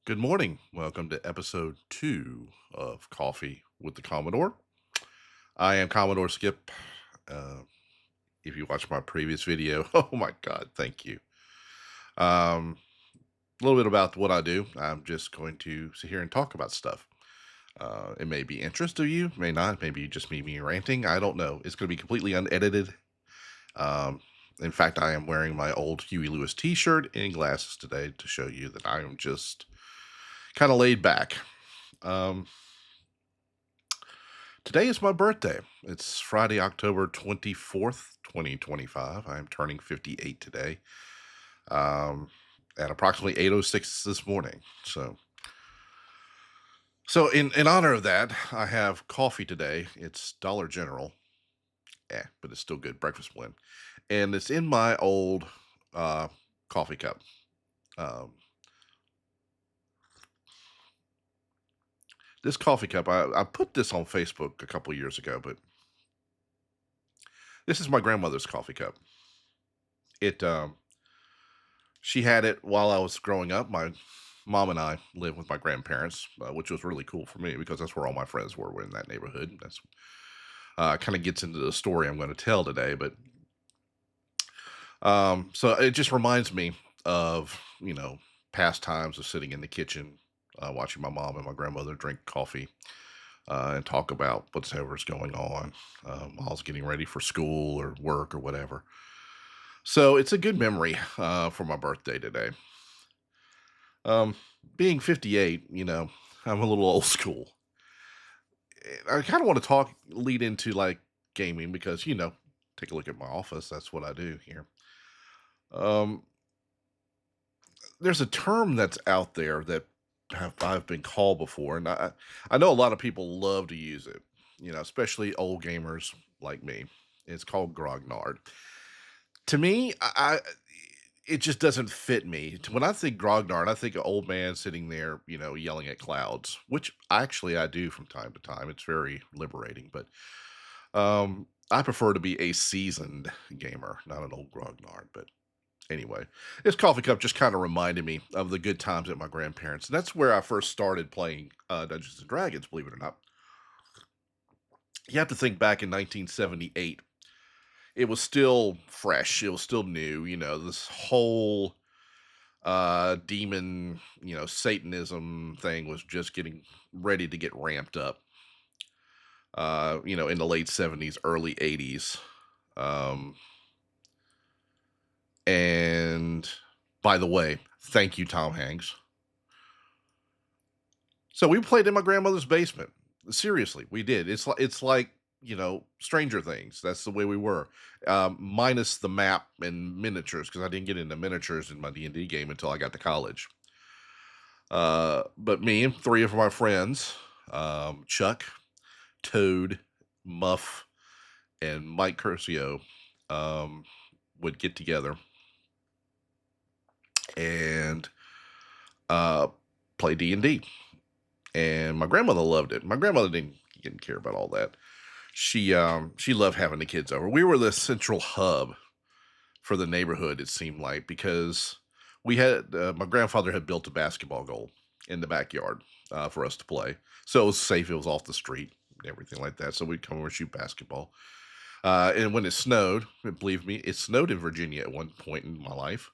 Good morning. Welcome to episode 2 of Coffee with the Commodore. I am Commodore Skip. Uh, if you watched my previous video, oh my God, thank you. Um, a little bit about what I do. I'm just going to sit here and talk about stuff. It may be interest to you, may not. Maybe just me ranting. I don't know. It's going to be completely unedited. Um, in fact, I am wearing my old Huey Lewis t-shirt and glasses today to show you that I am just kind of laid back. Um, Today is my birthday. It's Friday, October 24th, 2025. I'm turning 58 today, um, at approximately 8:06 this morning. So in honor of that, I have coffee today. It's Dollar General, but it's still good breakfast blend, and it's in my old uh, coffee cup. Um, this coffee cup, I put this on Facebook a couple years ago, but this is my grandmother's coffee cup. It She had it while I was growing up. My mom and I lived with my grandparents, which was really cool for me because that's where all my friends were in that neighborhood. That's kind of gets into the story I'm going to tell today. But so it just reminds me of past times of sitting in the kitchen, watching my mom and my grandmother drink coffee and talk about whatever's going on while I was getting ready for school or work or whatever. So it's a good memory for my birthday today. Um, Being 58, I'm a little old school. I kind of want to lead into like gaming because, take a look at my office. That's what I do here. Um, there's a term that's out there that I've been called before, and I know a lot of people love to use it, especially old gamers like me. It's called grognard. To me, it just doesn't fit me. When I think grognard, I think an old man sitting there, yelling at clouds, which actually I do from time to time. It's very liberating, but I prefer to be a seasoned gamer, not an old grognard. But anyway, this coffee cup just kind of reminded me of the good times at my grandparents. And that's where I first started playing Dungeons and Dragons, believe it or not. You have to think back in 1978. It was still fresh. It was still new. This whole demon, Satanism thing was just getting ready to get ramped up. In the late 70s, early 80s. Um, and by the way, thank you, Tom Hanks. So we played in my grandmother's basement. Seriously, we did. It's like Stranger Things. That's the way we were, minus the map and miniatures because I didn't get into miniatures in my D&D game until I got to college. But me and three of my friends, Chuck, Toad, Muff, and Mike Curcio, um, would get together and uh, play D&D. And my grandmother loved it. My grandmother didn't care about all that. She loved having the kids over. We were the central hub for the neighborhood. It seemed like because we had my grandfather had built a basketball goal in the backyard for us to play, so it was safe. It was off the street, everything like that. So we'd come over and shoot basketball. And when it snowed, believe me, it snowed in Virginia at one point in my life.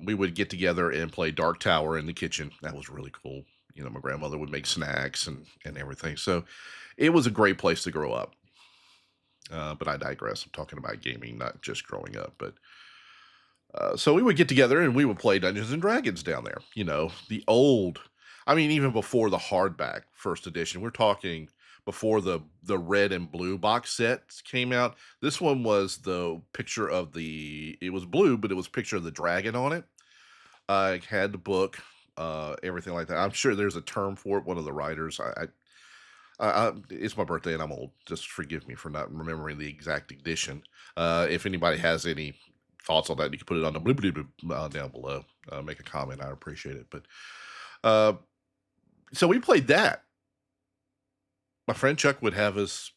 We would get together and play Dark Tower in the kitchen. That was really cool. My grandmother would make snacks and everything. So it was a great place to grow up. But I digress. I'm talking about gaming, not just growing up. But so we would get together and we would play Dungeons and Dragons down there. The old. I mean, even before the hardback first edition. We're talking before the red and blue box sets came out. This one was the picture of the. It was blue, but it was picture of the dragon on it. It had the book, everything like that. I'm sure there's a term for it. One of the writers. It's my birthday and I'm old. Just forgive me for not remembering the exact edition. If anybody has any thoughts on that, you can put it on the blue, blue, blue, down below. Make a comment. I appreciate it. But uh, so we played that. My friend Chuck would have his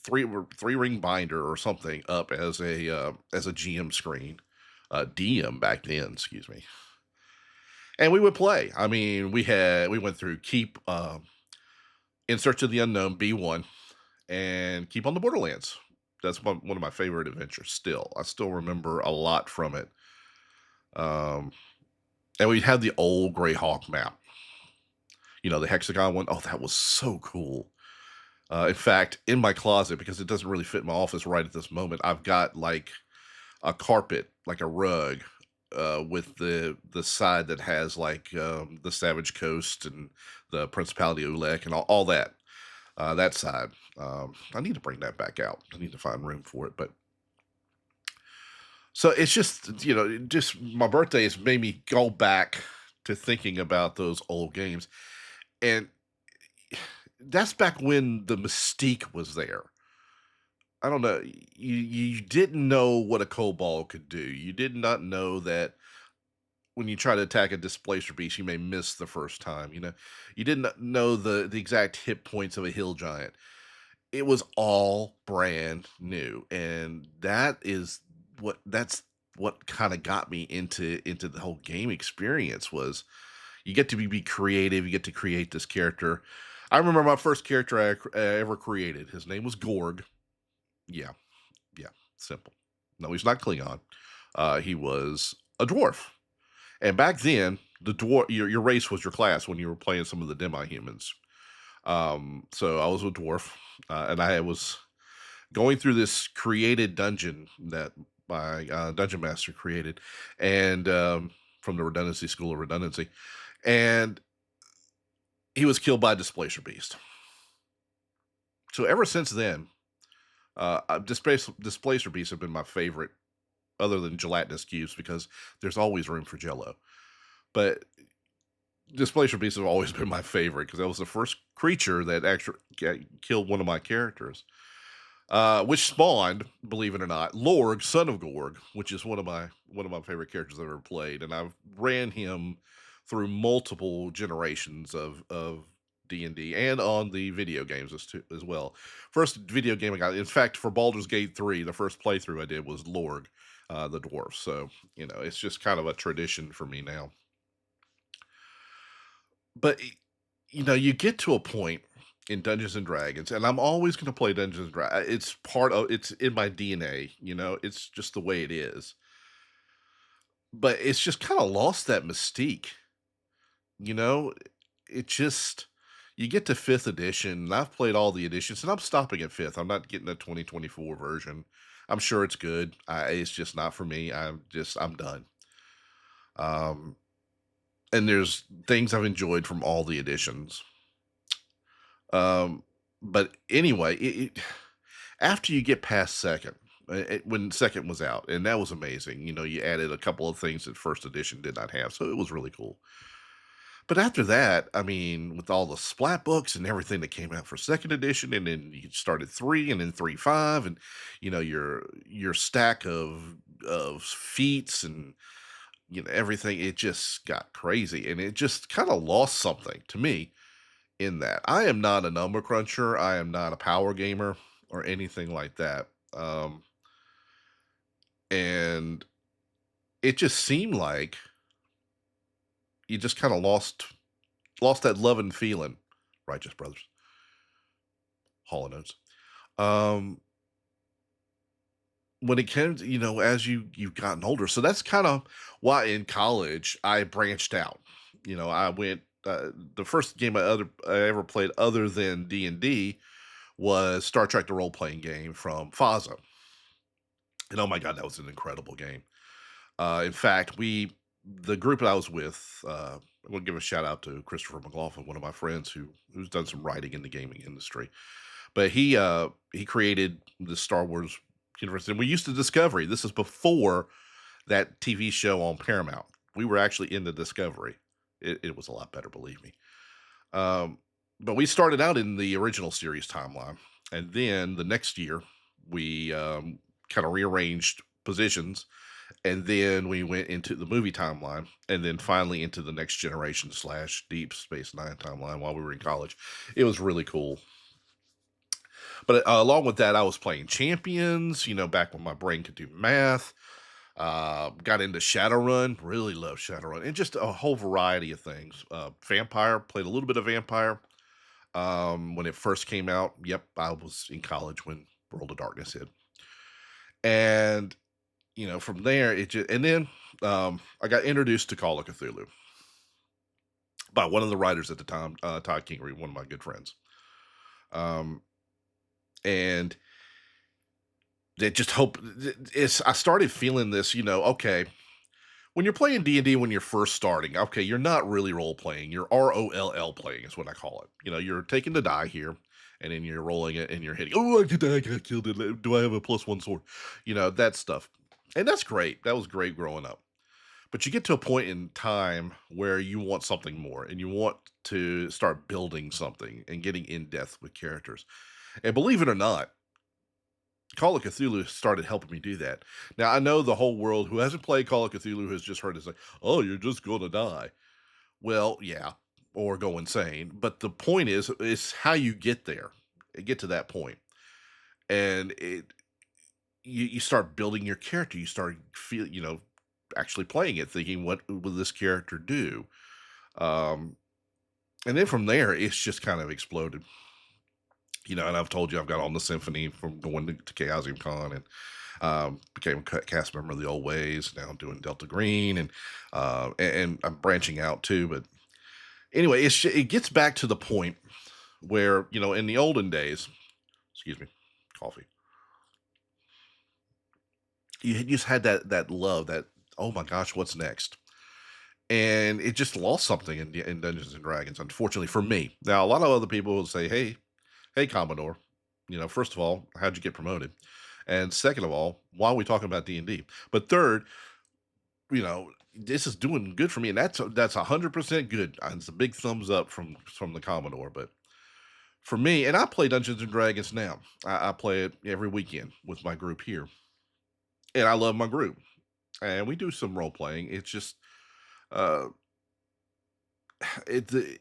three ring binder or something up as a GM screen, DM back then. Excuse me. And we would play. I mean, we went through Keep, In Search of the Unknown B1, and Keep on the Borderlands. That's one of my favorite adventures still. I still remember a lot from it. Um, and we had the old Greyhawk map, the hexagon one. Oh, that was so cool. In fact, in my closet, because it doesn't really fit in my office right at this moment, I've got like a carpet, like a rug, with the side that has like the Savage Coast and the Principality of Ulek and all that that side. I need to bring that back out. I need to find room for it, but so it's just just my birthday has made me go back to thinking about those old games, and that's back when the mystique was there. I don't know. You didn't know what a kobold could do. You did not know that when you try to attack a displacer beast, you may miss the first time. You didn't know the exact hit points of a hill giant. It was all brand new, and that's what kind of got me into the whole game experience. Was you get to be creative, you get to create this character. I remember my first character I ever created. His name was Gorg. Yeah, yeah, simple. No, he's not Klingon. He was a dwarf. And back then, the dwarf your race was your class when you were playing some of the demi-humans. So I was a dwarf, and I was going through this created dungeon that my dungeon master created, and from the Redundancy School of Redundancy, and he was killed by a displacer beast. So ever since then, displacer beasts have been my favorite, other than gelatinous cubes, because there's always room for Jello. But displacer beasts have always been my favorite because that was the first creature that actually killed one of my characters, which spawned, believe it or not, Lorg, son of Gorg, which is one of my favorite characters I've ever played, and I've ran him through multiple generations of D&D and on the video games as well. First video game I got, in fact, for Baldur's Gate 3, the first playthrough I did was Lorg, the dwarf. So it's just kind of a tradition for me now. But you get to a point in Dungeons and Dragons, and I'm always going to play Dungeons and Dragons. It's in my DNA. It's just the way it is. But it's just kind of lost that mystique. You know, it just you get to fifth edition, and I've played all the editions, and I'm stopping at fifth. I'm not getting a 2024 version. I'm sure it's good. It's just not for me. I'm done. Um, and there's things I've enjoyed from all the editions. But anyway, after you get past second, when second was out, and that was amazing. You added a couple of things that first edition did not have, so it was really cool. But after that, I mean, with all the splat books and everything that came out for second edition, and then you started 3 and then 3.5, and your stack of feats and everything, it just got crazy, and it just kind of lost something to me in that. I am not a number cruncher. I am not a power gamer or anything like that. And it just seemed like you just kind of lost that love and feeling. Righteous Brothers, Hall and Oates. Um, when it came to, as you've gotten older. So that's kind of why in college I branched out. I went the first game I ever played other than D&D was Star Trek: The Role Playing Game from FASA. And oh my god, that was an incredible game. In fact, the group that I was with, I want to give a shout out to Christopher McLaughlin, one of my friends who's done some writing in the gaming industry. But he created the Star Wars universe, and we used to Discovery. This is before that TV show on Paramount. We were actually in the Discovery. It was a lot better, believe me. But we started out in the original series timeline, and then the next year we kind of rearranged positions, and then we went into the movie timeline, and then finally into the Next Generation / Deep Space Nine timeline while we were in college. It was really cool. But along with that, I was playing Champions, back when my brain could do math. Got into Shadowrun, really love Shadowrun, and just a whole variety of things. Vampire, played a little bit of Vampire when it first came out. Yep, I was in college when World of Darkness hit, and from there it just and then I got introduced to Call of Cthulhu by one of the writers at the time, Todd Kingery, one of my good friends. Um, and they just hope it's. I started feeling this, okay, when you're playing D&D when you're first starting, okay, you're not really role playing. You're ROLL playing is what I call it. You're taking the die here and then you're rolling it and you're hitting. Oh, I did that. I got killed. Do I have a +1 sword? That stuff. And that's great. That was great growing up. But you get to a point in time where you want something more and you want to start building something and getting in depth with characters. And believe it or not, Call of Cthulhu started helping me do that. Now I know the whole world who hasn't played Call of Cthulhu has just heard it say, "Oh, you're just gonna die." Well, yeah, or go insane. But the point is how you get there, get to that point, and you start building your character. You start actually playing it, thinking, "What will this character do?" Um, and then from there, it's just kind of exploded. And I've told you I've got on the symphony from going to Chaosium Con and became a cast member of the Old Ways. Now I'm doing Delta Green and I'm branching out too. But anyway, it gets back to the point where in the olden days, excuse me, coffee. You just had that love, that oh my gosh, what's next? And it just lost something in Dungeons and Dragons, unfortunately for me. Now a lot of other people will say, hey, Commodore, first of all, how'd you get promoted? And second of all, why are we talking about D&D? But third, this is doing good for me, and that's 100% good. It's a big thumbs up from the Commodore. But for me, and I play Dungeons and Dragons now. I play it every weekend with my group here, and I love my group. And we do some role playing. It's just uh, it.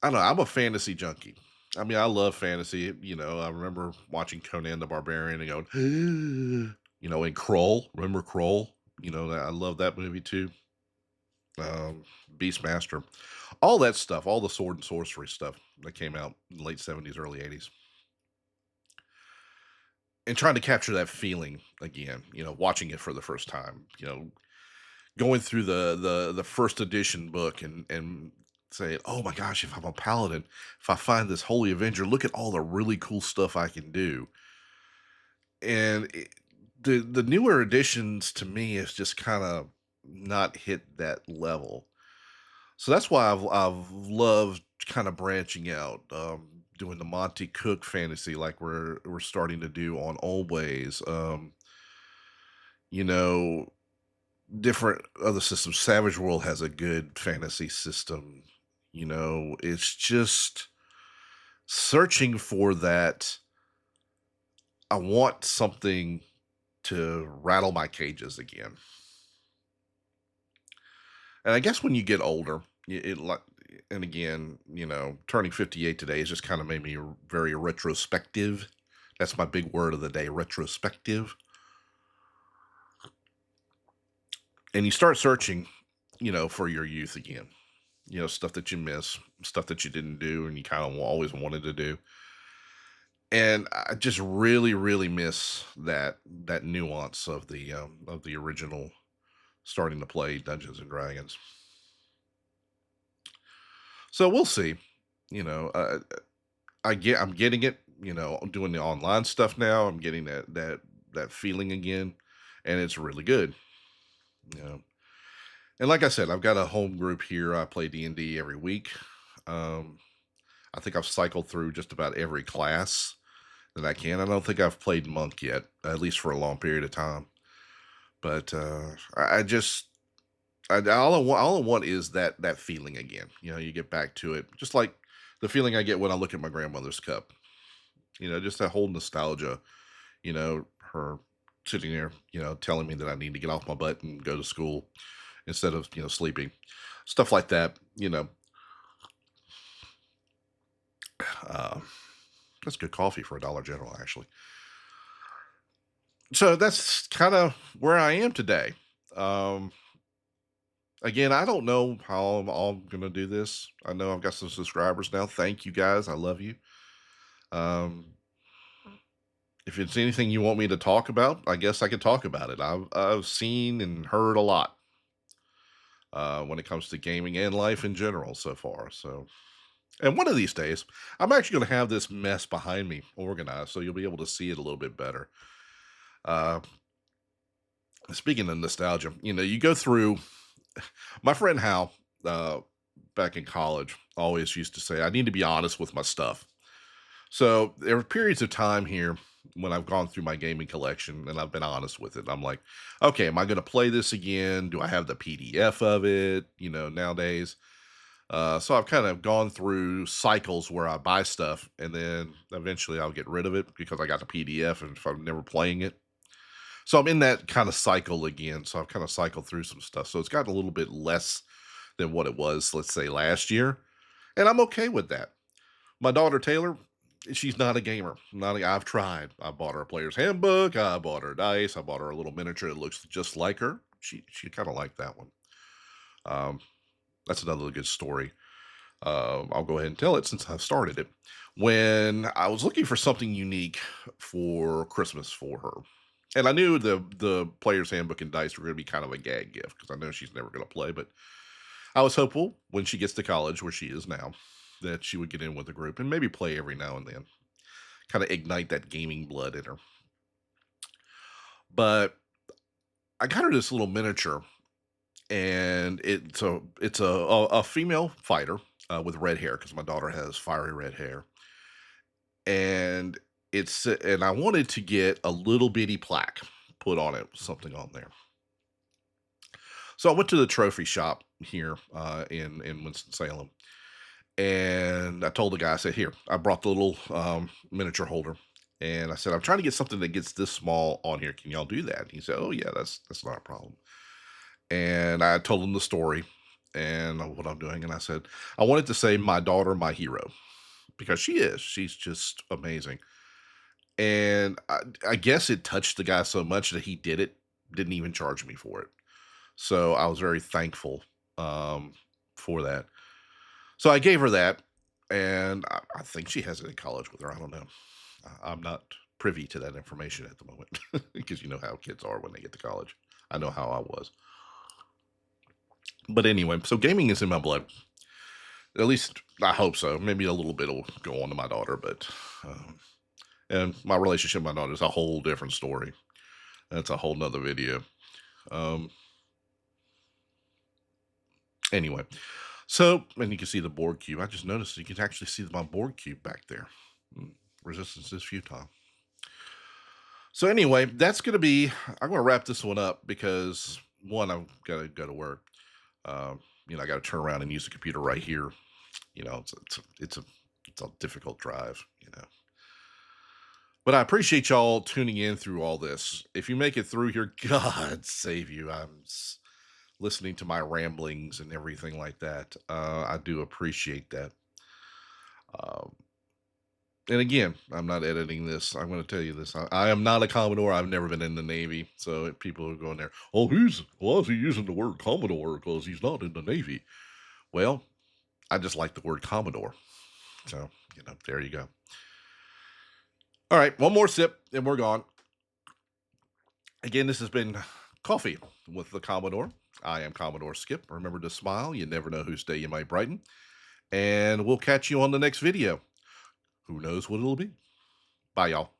I don't know. I'm a fantasy junkie. I mean, I love fantasy. I remember watching Conan the Barbarian and going, and Kroll. Remember Kroll? I love that movie too. Um, Beastmaster, all that stuff, all the sword and sorcery stuff that came out in the late '70s, early '80s, and trying to capture that feeling again. Watching it for the first time. Going through the first edition book and saying, "Oh my gosh, if I'm a paladin, if I find this holy avenger, look at all the really cool stuff I can do." And the newer editions to me is just kind of not hit that level. So that's why I've loved kind of branching out, doing the Monty Cook fantasy like we're starting to do on Old Ways. You know, different other systems. Savage World has a good fantasy system. It's just searching for that. I want something to rattle my cages again. And I guess when you get older, it like, and again, turning 58 today has just kind of made me very retrospective. That's my big word of the day, retrospective. And you start searching, for your youth again. Stuff that you miss, stuff that you didn't do, and you kind of always wanted to do. And I just really, really miss that nuance of the original starting to play Dungeons and Dragons. So we'll see. You know, I'm getting it. I'm doing the online stuff now. I'm getting that feeling again, and it's really good. You know, and like I said, I've got a home group here. I play D&D every week. Um, I think I've cycled through just about every class that I can. I don't think I've played monk yet, at least for a long period of time. But I just all I want is that feeling again. You get back to it, just like the feeling I get when I look at my grandmother's cup. Just that whole nostalgia. Her sitting there, telling me that I need to get off my butt and go to school instead of sleeping, stuff like that. Uh, that's good coffee for a Dollar General, actually. So that's kind of where I am today. Um, Again, I don't know how I'm all gonna do this. I know I've got some subscribers now. Thank you guys. I love you. Um, if it's anything you want me to talk about, I guess I could talk about it. I've seen and heard a lot when it comes to gaming and life in general so far. So, and one of these days, I'm actually going to have this mess behind me organized, so you'll be able to see it a little bit better. Uh, Speaking of nostalgia, you go through. My friend Hal, uh, back in college, always used to say, "I need to be honest with my stuff." So there were periods of time here when I've gone through my gaming collection and I've been honest with it. I'm like, okay, am I going to play this again? Do I have the PDF of it? Nowadays. So I've kind of gone through cycles where I buy stuff and then eventually I'll get rid of it because I got the PDF and if I'm never playing it. So I'm in that kind of cycle again. So I've kind of cycled through some stuff. So it's got a little bit less than what it was, let's say, last year. And I'm okay with that. My daughter Taylor, she's not a gamer. I've tried. I bought her a player's handbook. I bought her dice. I bought her a little miniature that looks just like her. She kind of liked that one. Um, that's another good story. I'll go ahead and tell it since I've started it. When I was looking for something unique for Christmas for her, and I knew the player's handbook and dice were going to be kind of a gag gift because I know she's never going to play, but I was hopeful when she gets to college, where she is now, that she would get in with the group and maybe play every now and then, kind of ignite that gaming blood in her. But I got her this little miniature, and it's a female fighter with red hair because my daughter has fiery red hair, and and I wanted to get a little bitty plaque put on it, something on there. So I went to the trophy shop here in Winston Salem, and I told the guy, I said, "Here, I brought the little miniature holder." And I said, "I'm trying to get something that gets this small on here. Can y'all do that?" And he said, "Oh yeah, that's not a problem." And I told him the story and what I'm doing. And I said, "I wanted to say my daughter, my hero, because she is. She's just amazing." And I guess it touched the guy so much that he did it, didn't even charge me for it. So I was very thankful um, for that. So I gave her that, and I think she has it in college with her. I don't know. I'm not privy to that information at the moment because you know how kids are when they get to college. I know how I was. But anyway, so gaming is in my blood. At least I hope so. Maybe a little bit will go on to my daughter, but and my relationship with my daughter is a whole different story. That's a whole nother video. Um, anyway, so and you can see the board cube. I just noticed you can actually see my board cube back there. Resistance is futile. So anyway, that's gonna be. I'm gonna wrap this one up because one, I've got to go to work. Um, I got to turn around and use the computer right here. It's a difficult drive. But I appreciate y'all tuning in through all this. If you make it through here, God save you. Listening to my ramblings and everything like that. I do appreciate that. Um, and again, I'm not editing this. I'm going to tell you this. I am not a Commodore. I've never been in the Navy. So if people are going there, oh, why is he using the word Commodore? Because he's not in the Navy. Well, I just like the word Commodore. So, there you go. All right, one more sip and we're gone. Again, this has been Coffee with the Commodore. I am Commodore Skip. Remember to smile. You never know whose day you might brighten. And we'll catch you on the next video. Who knows what it'll be? Bye, y'all.